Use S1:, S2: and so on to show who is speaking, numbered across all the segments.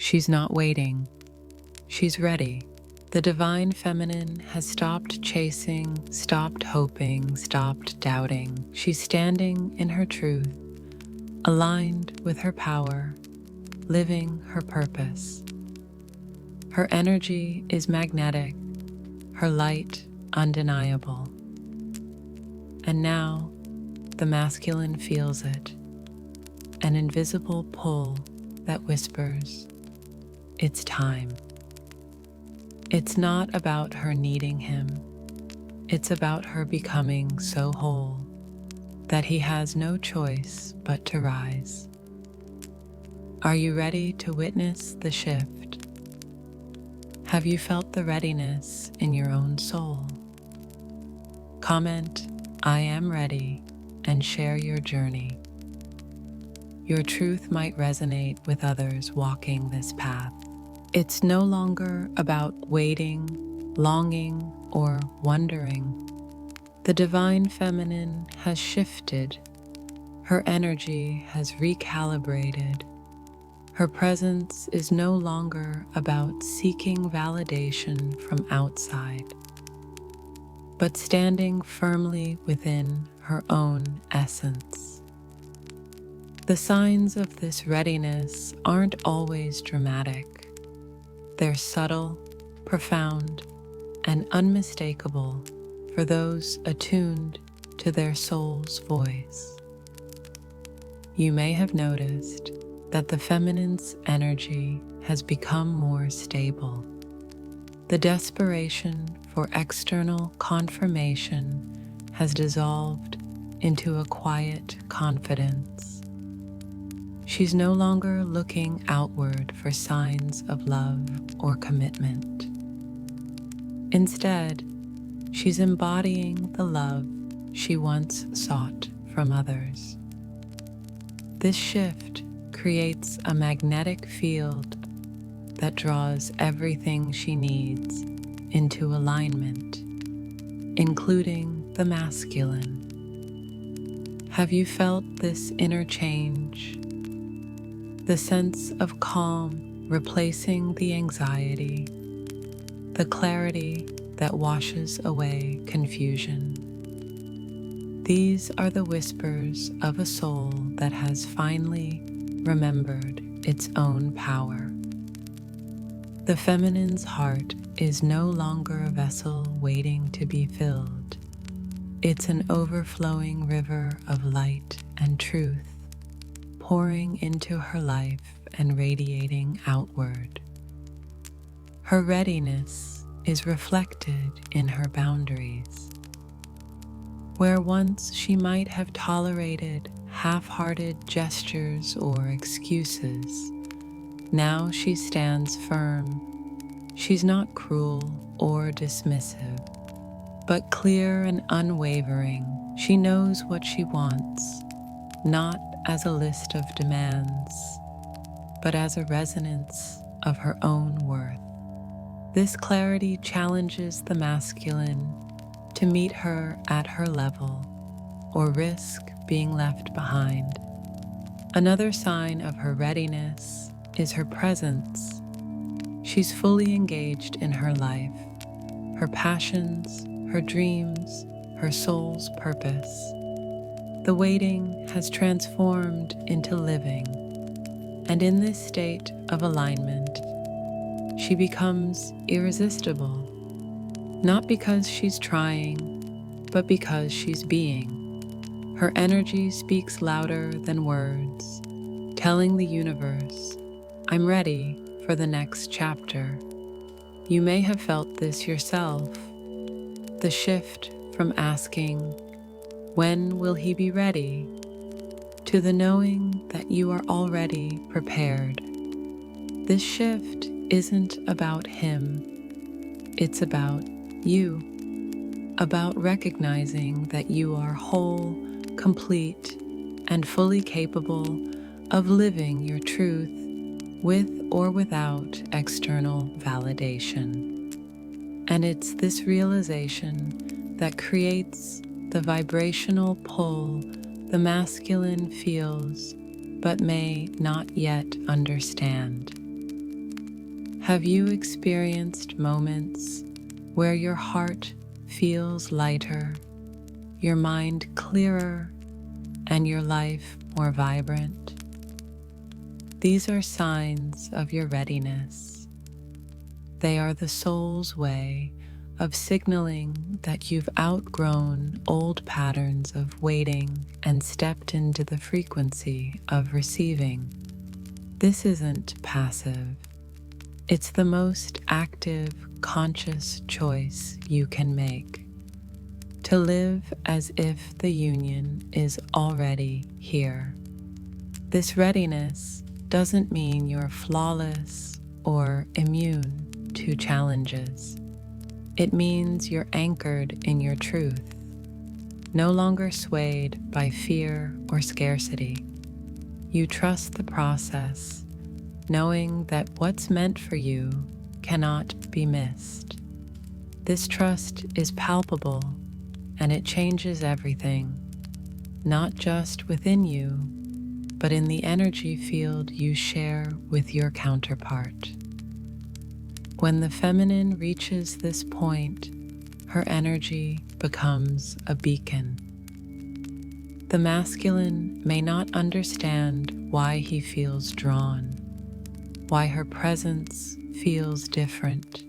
S1: She's not waiting. She's ready. The divine feminine has stopped chasing, stopped hoping, stopped doubting. She's standing in her truth, aligned with her power, living her purpose. Her energy is magnetic, her light undeniable. And now the masculine feels it, an invisible pull that whispers, "It's time." It's not about her needing him. It's about her becoming so whole that he has no choice but to rise. Are you ready to witness the shift? Have you felt the readiness in your own soul? Comment, "I am ready," and share your journey. Your truth might resonate with others walking this path. It's no longer about waiting, longing, or wondering. The divine feminine has shifted. Her energy has recalibrated. Her presence is no longer about seeking validation from outside, but standing firmly within her own essence. The signs of this readiness aren't always dramatic. They're subtle, profound, and unmistakable for those attuned to their soul's voice. You may have noticed that the feminine's energy has become more stable. The desperation for external confirmation has dissolved into a quiet confidence. She's no longer looking outward for signs of love or commitment. Instead, she's embodying the love she once sought from others. This shift creates a magnetic field that draws everything she needs into alignment, including the masculine. Have you felt this inner change? The sense of calm replacing the anxiety, the clarity that washes away confusion. These are the whispers of a soul that has finally remembered its own power. The feminine's heart is no longer a vessel waiting to be filled. It's an overflowing river of light and truth, pouring into her life and radiating outward. Her readiness is reflected in her boundaries. Where once she might have tolerated half-hearted gestures or excuses, now she stands firm. She's not cruel or dismissive, but clear and unwavering. She knows what she wants, not as a list of demands, but as a resonance of her own worth. This clarity challenges the masculine to meet her at her level or risk being left behind. Another sign of her readiness is her presence. She's fully engaged in her life, her passions, her dreams, her soul's purpose. The waiting has transformed into living, and in this state of alignment, she becomes irresistible, not because she's trying, but because she's being. Her energy speaks louder than words, telling the universe, "I'm ready for the next chapter." You may have felt this yourself, the shift from asking, "When will he be ready?" to the knowing that you are already prepared. This shift isn't about him, it's about you, about recognizing that you are whole, complete, and fully capable of living your truth with or without external validation. And it's this realization that creates the vibrational pull the masculine feels but may not yet understand. Have you experienced moments where your heart feels lighter, your mind clearer, and your life more vibrant? These are signs of your readiness. They are the soul's way of signaling that you've outgrown old patterns of waiting and stepped into the frequency of receiving. This isn't passive. It's the most active, conscious choice you can make. To live as if the union is already here. This readiness doesn't mean you're flawless or immune to challenges. It means you're anchored in your truth, no longer swayed by fear or scarcity. You trust the process, knowing that what's meant for you cannot be missed. This trust is palpable, and it changes everything, not just within you, but in the energy field you share with your counterpart. When the feminine reaches this point, her energy becomes a beacon. The masculine may not understand why he feels drawn, why her presence feels different,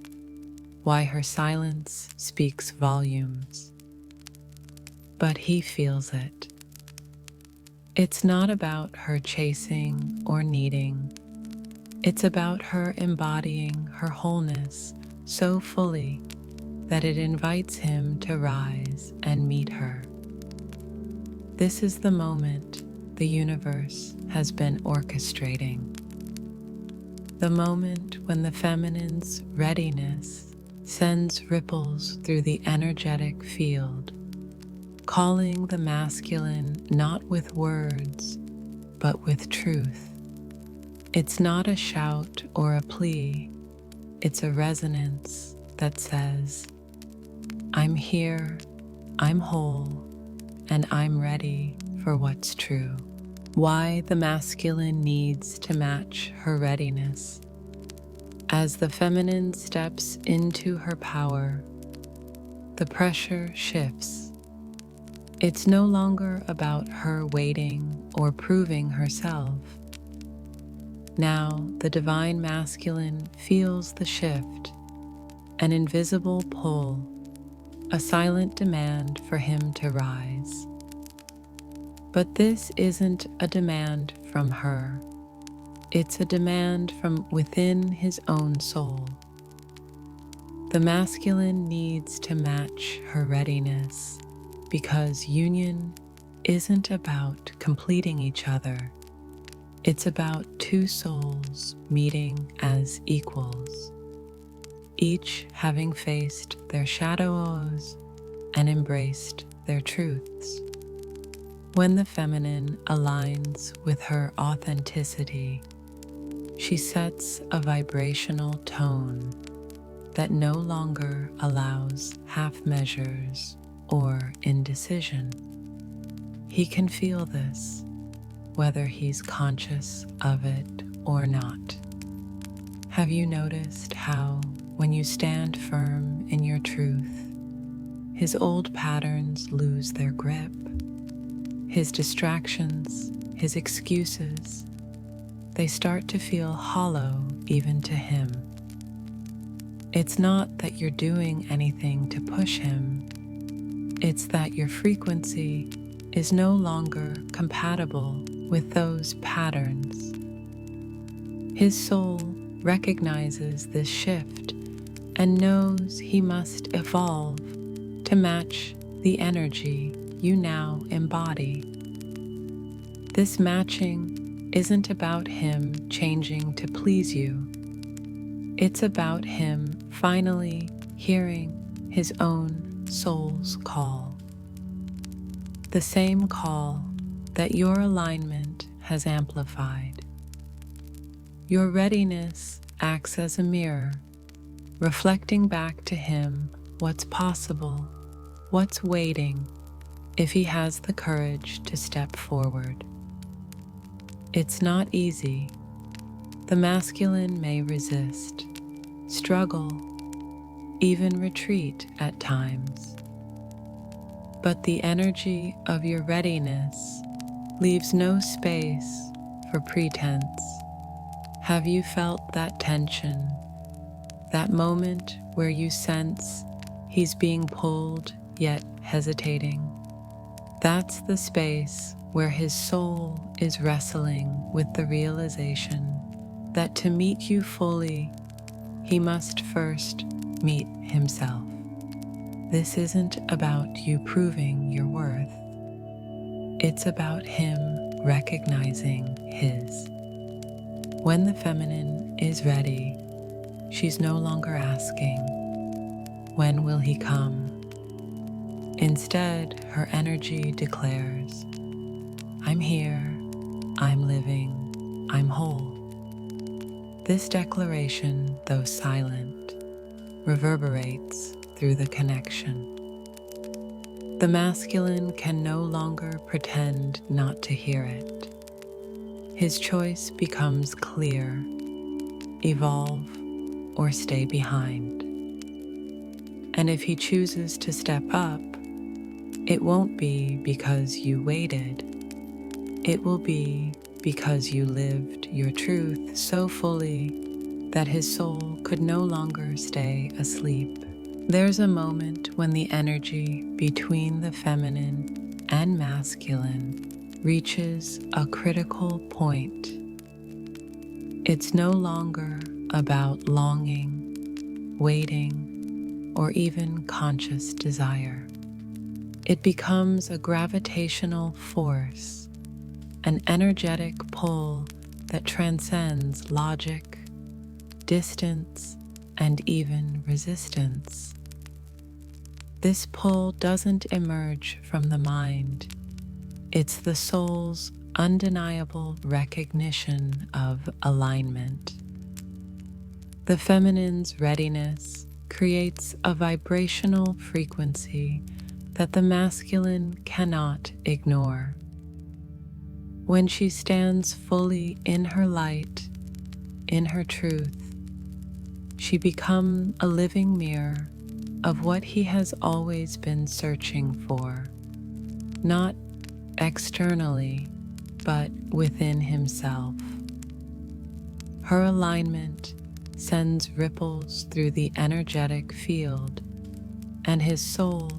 S1: why her silence speaks volumes. But he feels it. It's not about her chasing or needing. It's about her embodying her wholeness so fully that it invites him to rise and meet her. This is the moment the universe has been orchestrating. The moment when the feminine's readiness sends ripples through the energetic field, calling the masculine not with words, but with truth. It's not a shout or a plea, it's a resonance that says, I'm here, I'm whole, and I'm ready for what's true. Why the masculine needs to match her readiness. As the feminine steps into her power, the pressure shifts. It's no longer about her waiting or proving herself. Now the divine masculine feels the shift, an invisible pull, a silent demand for him to rise. But this isn't a demand from her. It's a demand from within his own soul. The masculine needs to match her readiness because union isn't about completing each other. It's about two souls meeting as equals, each having faced their shadows and embraced their truths. When the feminine aligns with her authenticity, she sets a vibrational tone that no longer allows half measures or indecision. He can feel this, whether he's conscious of it or not. Have you noticed how, when you stand firm in your truth, his old patterns lose their grip? His distractions, his excuses, they start to feel hollow even to him. It's not that you're doing anything to push him. It's that your frequency is no longer compatible with those patterns. His soul recognizes this shift and knows he must evolve to match the energy you now embody. This matching isn't about him changing to please you. It's about him finally hearing his own soul's call. The same call that your alignment has amplified. Your readiness acts as a mirror, reflecting back to him what's possible, what's waiting, if he has the courage to step forward. It's not easy. The masculine may resist. struggle, even retreat at times. But the energy of your readiness leaves no space for pretense. Have you felt that tension, that moment where you sense he's being pulled yet hesitating? That's the space where his soul is wrestling with the realization that to meet you fully, he must first meet himself. This isn't about you proving your worth. It's about him recognizing his. When the feminine is ready, she's no longer asking, "When will he come?" Instead, her energy declares, "I'm here, I'm living, I'm whole." This declaration, though silent, reverberates through the connection. The masculine can no longer pretend not to hear it. His choice becomes clear: evolve or stay behind. And if he chooses to step up, it won't be because you waited. It will be because you lived your truth so fully that his soul could no longer stay asleep. There's a moment when the energy between the feminine and masculine reaches a critical point. It's no longer about longing, waiting, or even conscious desire. It becomes a gravitational force, an energetic pull that transcends logic, distance, and even resistance. This pull doesn't emerge from the mind. It's the soul's undeniable recognition of alignment. The feminine's readiness creates a vibrational frequency that the masculine cannot ignore. When she stands fully in her light, in her truth, she becomes a living mirror of what he has always been searching for, not externally, but within himself. Her alignment sends ripples through the energetic field, and his soul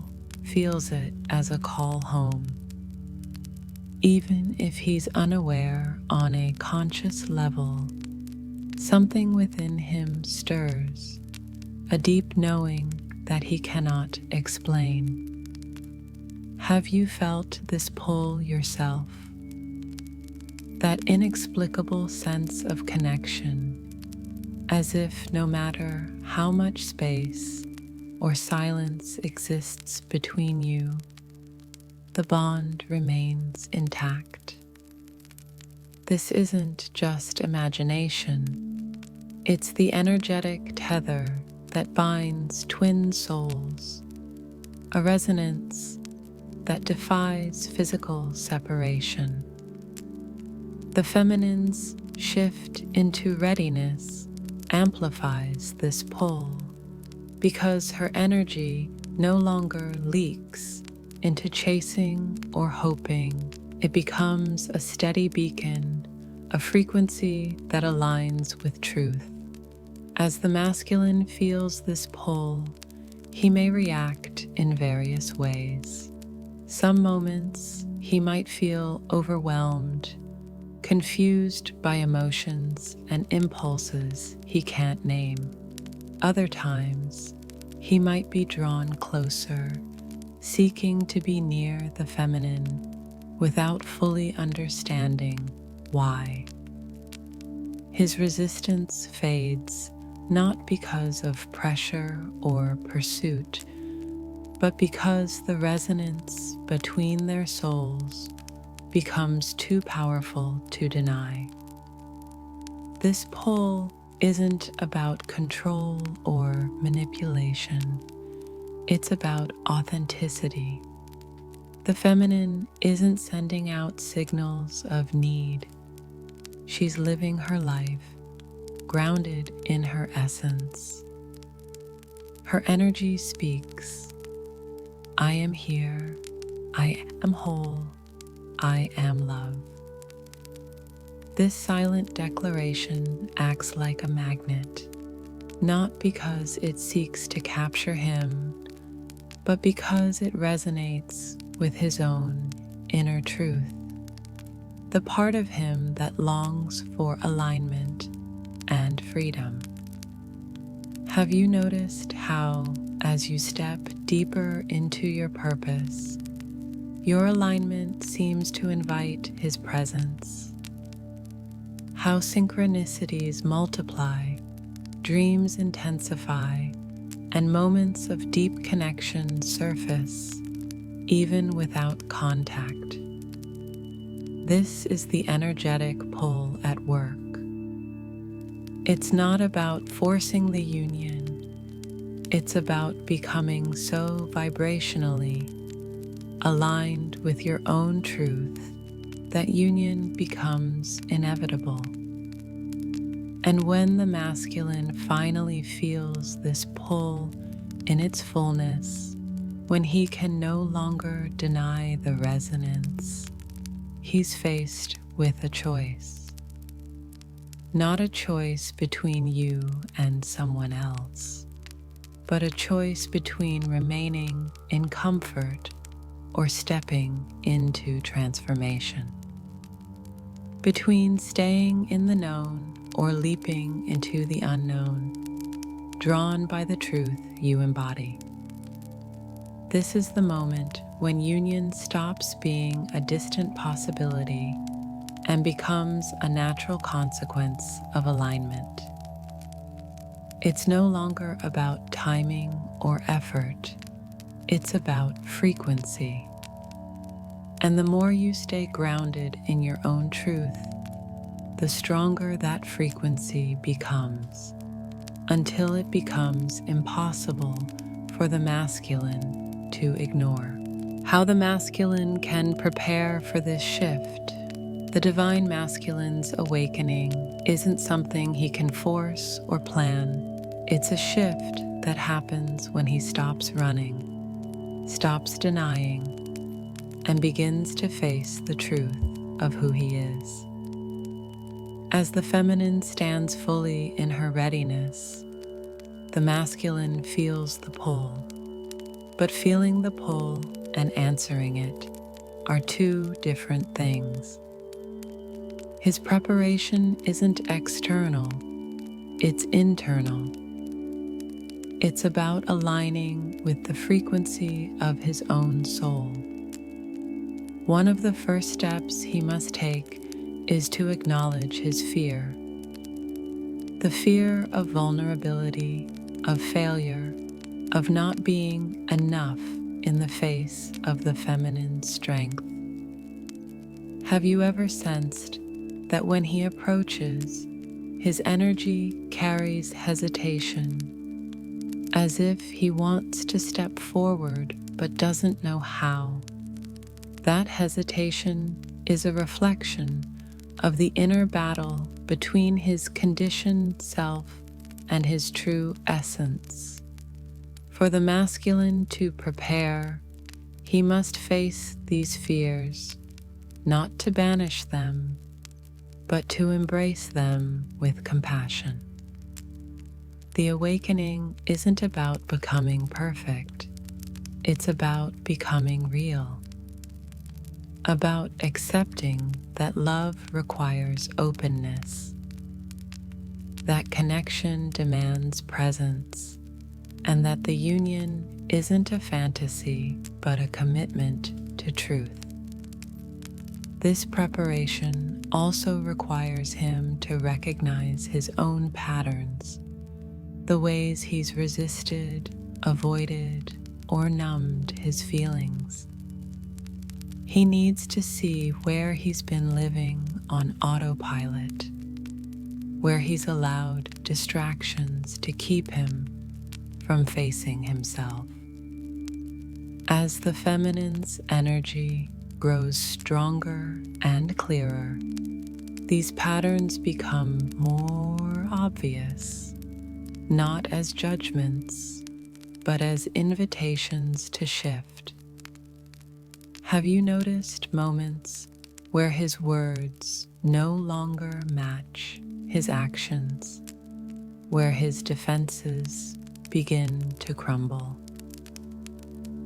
S1: feels it as a call home. Even if he's unaware on a conscious level, something within him stirs, a deep knowing that he cannot explain. Have you felt this pull yourself? That inexplicable sense of connection, as if no matter how much space or silence exists between you, the bond remains intact. This isn't just imagination. It's the energetic tether that binds twin souls, a resonance that defies physical separation. The feminine's shift into readiness amplifies this pull because her energy no longer leaks into chasing or hoping. It becomes a steady beacon, a frequency that aligns with truth. As the masculine feels this pull, he may react in various ways. Some moments he might feel overwhelmed, confused by emotions and impulses he can't name. Other times, he might be drawn closer, seeking to be near the feminine without fully understanding why. His resistance fades not because of pressure or pursuit, but because the resonance between their souls becomes too powerful to deny. This pull isn't about control or manipulation. It's about authenticity. The feminine isn't sending out signals of need. She's living her life, grounded in her essence. Her energy speaks, "I am here, I am whole, I am love." This silent declaration acts like a magnet, not because it seeks to capture him, but because it resonates with his own inner truth, the part of him that longs for alignment and freedom. Have you noticed how, as you step deeper into your purpose, your alignment seems to invite his presence? How synchronicities multiply, dreams intensify, and moments of deep connection surface, even without contact. This is the energetic pull at work. It's not about forcing the union. It's about becoming so vibrationally aligned with your own truth that union becomes inevitable. And when the masculine finally feels this pull in its fullness, when he can no longer deny the resonance, he's faced with a choice. Not a choice between you and someone else, but a choice between remaining in comfort or stepping into transformation. Between staying in the known or leaping into the unknown, drawn by the truth you embody. This is the moment when union stops being a distant possibility and becomes a natural consequence of alignment. It's no longer about timing or effort, it's about frequency. And the more you stay grounded in your own truth, the stronger that frequency becomes, until it becomes impossible for the masculine to ignore. How the masculine can prepare for this shift. The divine masculine's awakening isn't something he can force or plan. It's a shift that happens when he stops running, stops denying, and begins to face the truth of who he is. As the feminine stands fully in her readiness, the masculine feels the pull. But feeling the pull and answering it are two different things. His preparation isn't external, it's internal. It's about aligning with the frequency of his own soul. One of the first steps he must take is to acknowledge his fear. The fear of vulnerability, of failure, of not being enough in the face of the feminine strength. Have you ever sensed that when he approaches, his energy carries hesitation, as if he wants to step forward but doesn't know how? That hesitation is a reflection of the inner battle between his conditioned self and his true essence. For the masculine to prepare, he must face these fears, not to banish them, but to embrace them with compassion. The awakening isn't about becoming perfect. It's about becoming real, about accepting that love requires openness, that connection demands presence, and that the union isn't a fantasy, but a commitment to truth. This preparation also requires him to recognize his own patterns, the ways he's resisted, avoided, or numbed his feelings. He needs to see where he's been living on autopilot, where he's allowed distractions to keep him from facing himself. As the feminine's energy grows stronger and clearer, these patterns become more obvious, not as judgments, but as invitations to shift. Have you noticed moments where his words no longer match his actions, where his defenses begin to crumble?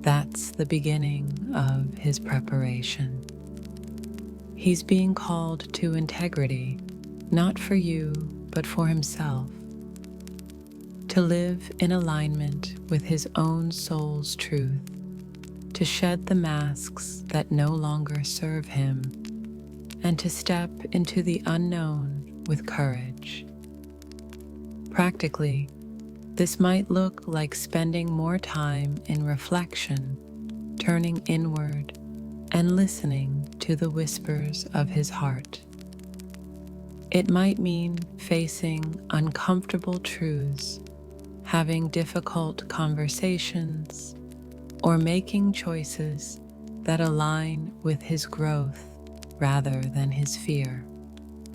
S1: That's the beginning of his preparation. He's being called to integrity, not for you, but for himself. To live in alignment with his own soul's truth, to shed the masks that no longer serve him, and to step into the unknown with courage. Practically, this might look like spending more time in reflection, turning inward, and listening to the whispers of his heart. It might mean facing uncomfortable truths, having difficult conversations, or making choices that align with his growth rather than his fear.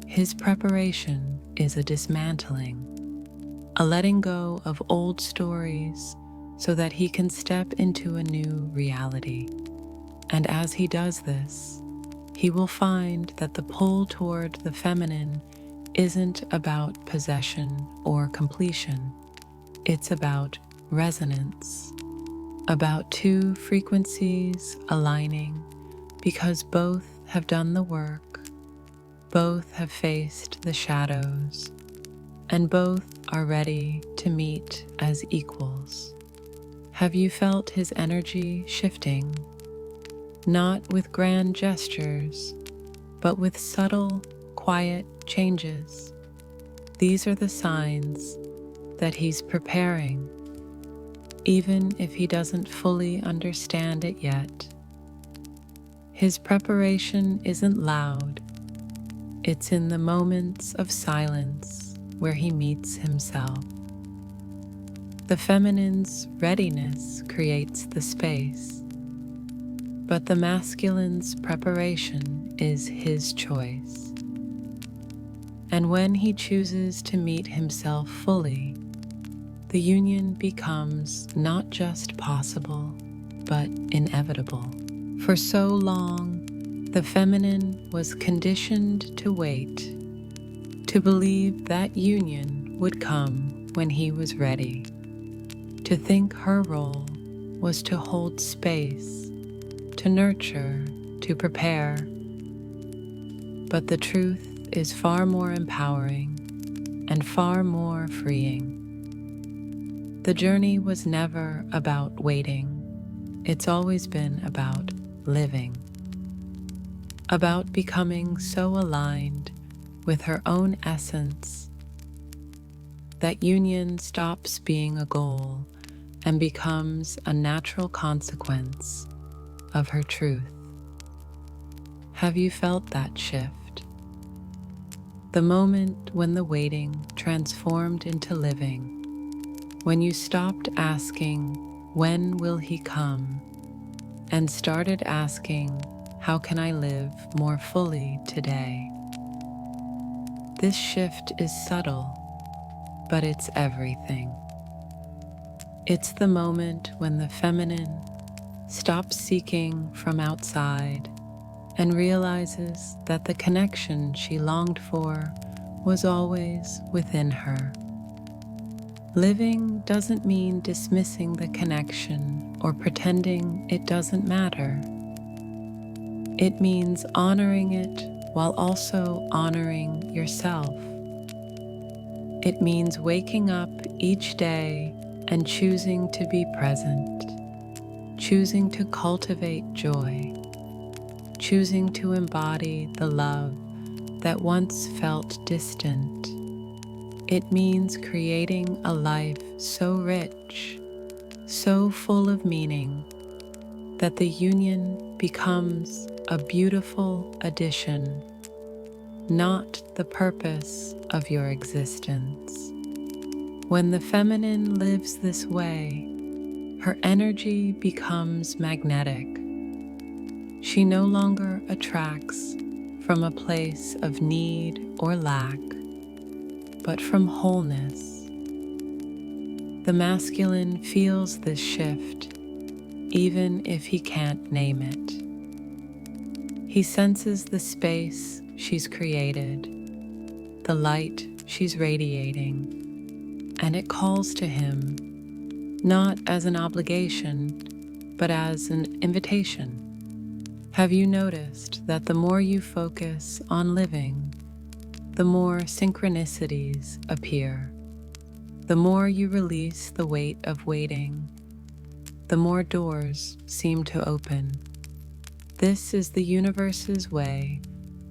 S1: His preparation is a dismantling, a letting go of old stories so that he can step into a new reality. And as he does this, he will find that the pull toward the feminine isn't about possession or completion. It's about resonance, about two frequencies aligning because both have done the work, both have faced the shadows, and both are ready to meet as equals. Have you felt his energy shifting? Not with grand gestures, but with subtle, quiet changes. These are the signs that he's preparing, even if he doesn't fully understand it yet. His preparation isn't loud. It's in the moments of silence where he meets himself. The feminine's readiness creates the space, but the masculine's preparation is his choice. And when he chooses to meet himself fully, the union becomes not just possible, but inevitable. For so long, the feminine was conditioned to wait, to believe that union would come when he was ready, to think her role was to hold space, to nurture, to prepare. But the truth is far more empowering and far more freeing. The journey was never about waiting. It's always been about living, about becoming so aligned with her own essence that union stops being a goal and becomes a natural consequence of her truth. Have you felt that shift? The moment when the waiting transformed into living, when you stopped asking, "When will he come?" and started asking, "How can I live more fully today?" This shift is subtle, but it's everything. It's the moment when the feminine stops seeking from outside and realizes that the connection she longed for was always within her. Living doesn't mean dismissing the connection or pretending it doesn't matter. It means honoring it while also honoring yourself. It means waking up each day and choosing to be present, choosing to cultivate joy, choosing to embody the love that once felt distant. It means creating a life so rich, so full of meaning, that the union becomes a beautiful addition, not the purpose of your existence. When the feminine lives this way, her energy becomes magnetic. She no longer attracts from a place of need or lack, but from wholeness. The masculine feels this shift, even if he can't name it. He senses the space she's created, the light she's radiating, and it calls to him, not as an obligation, but as an invitation. Have you noticed that the more you focus on living, the more synchronicities appear? The more you release the weight of waiting, the more doors seem to open. This is the universe's way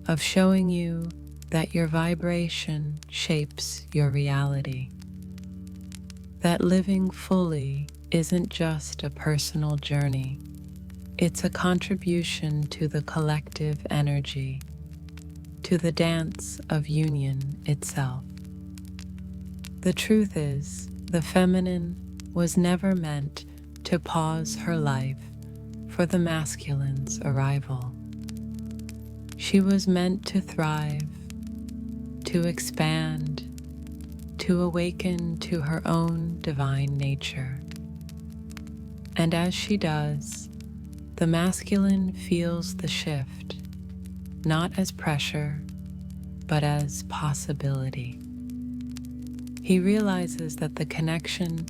S1: of showing you that your vibration shapes your reality. That living fully isn't just a personal journey. It's a contribution to the collective energy, to the dance of union itself. The truth is, the feminine was never meant to pause her life for the masculine's arrival. She was meant to thrive, to expand, to awaken to her own divine nature. And as she does, the masculine feels the shift, not as pressure, but as possibility. He realizes that the connection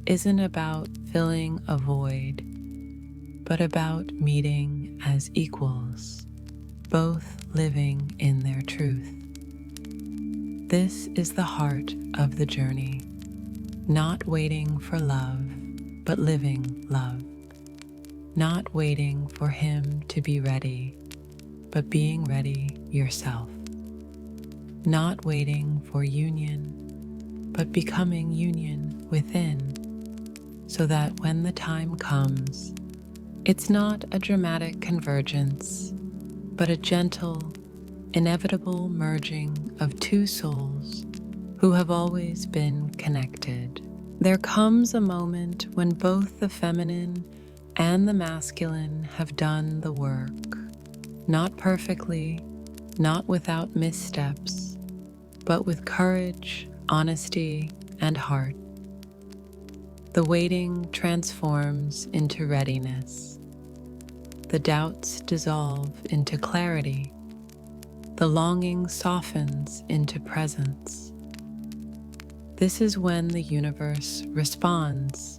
S1: isn't about filling a void, but about meeting as equals, both living in their truth. This is the heart of the journey, not waiting for love, but living love. Not waiting for him to be ready, but being ready yourself. Not waiting for union, but becoming union within, so that when the time comes, it's not a dramatic convergence, but a gentle, inevitable merging of two souls who have always been connected. There comes a moment when both the feminine and the masculine have done the work, not perfectly, not without missteps, but with courage, honesty, and heart. The waiting transforms into readiness. The doubts dissolve into clarity. The longing softens into presence. This is when the universe responds,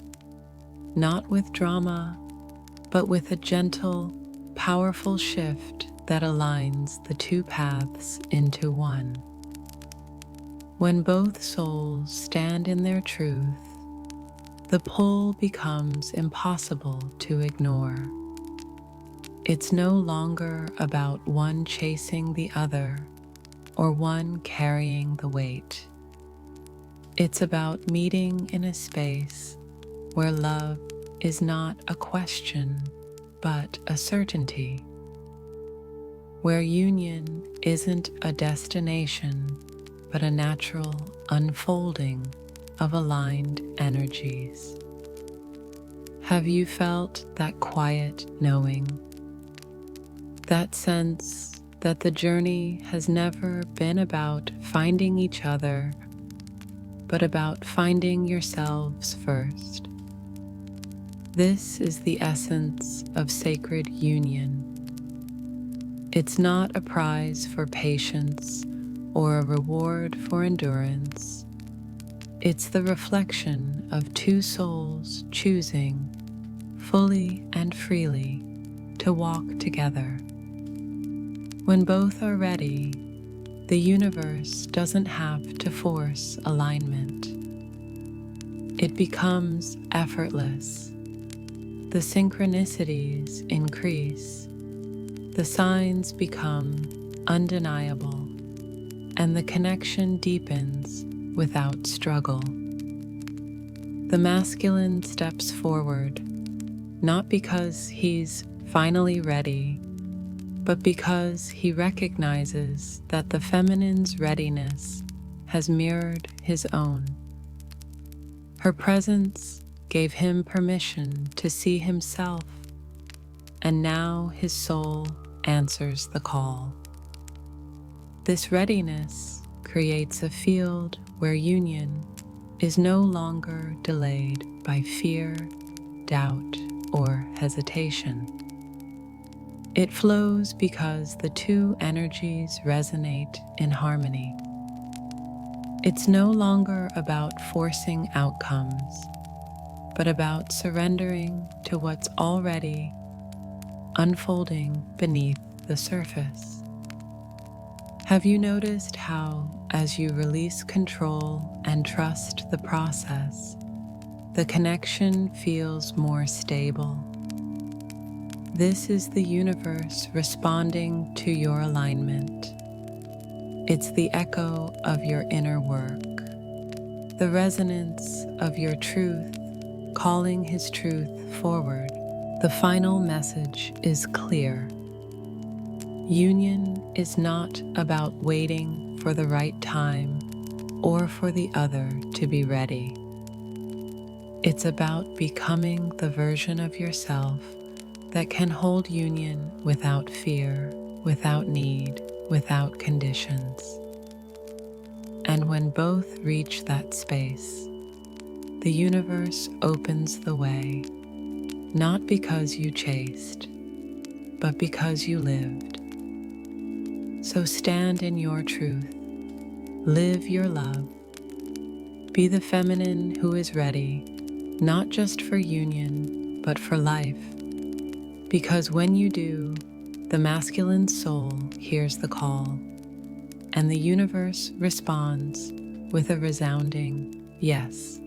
S1: not with drama, but with a gentle, powerful shift that aligns the two paths into one. When both souls stand in their truth, the pull becomes impossible to ignore. It's no longer about one chasing the other or one carrying the weight. It's about meeting in a space where love is not a question, but a certainty. Where union isn't a destination, but a natural unfolding of aligned energies. Have you felt that quiet knowing? That sense that the journey has never been about finding each other, but about finding yourselves first. This is the essence of sacred union. It's not a prize for patience or a reward for endurance. It's the reflection of two souls choosing, fully and freely, to walk together. When both are ready, the universe doesn't have to force alignment. It becomes effortless. The synchronicities increase, the signs become undeniable, and the connection deepens without struggle. The masculine steps forward, not because he's finally ready, but because he recognizes that the feminine's readiness has mirrored his own. Her presence gave him permission to see himself, and now his soul answers the call. This readiness creates a field where union is no longer delayed by fear, doubt, or hesitation. It flows because the two energies resonate in harmony. It's no longer about forcing outcomes, but about surrendering to what's already unfolding beneath the surface. Have you noticed how, as you release control and trust the process, the connection feels more stable? This is the universe responding to your alignment. It's the echo of your inner work, the resonance of your truth calling his truth forward. The final message is clear. Union is not about waiting for the right time or for the other to be ready. It's about becoming the version of yourself that can hold union without fear, without need, without conditions. And when both reach that space, the universe opens the way, not because you chased, but because you lived. So stand in your truth, live your love, be the feminine who is ready, not just for union, but for life. Because when you do, the masculine soul hears the call, and the universe responds with a resounding yes.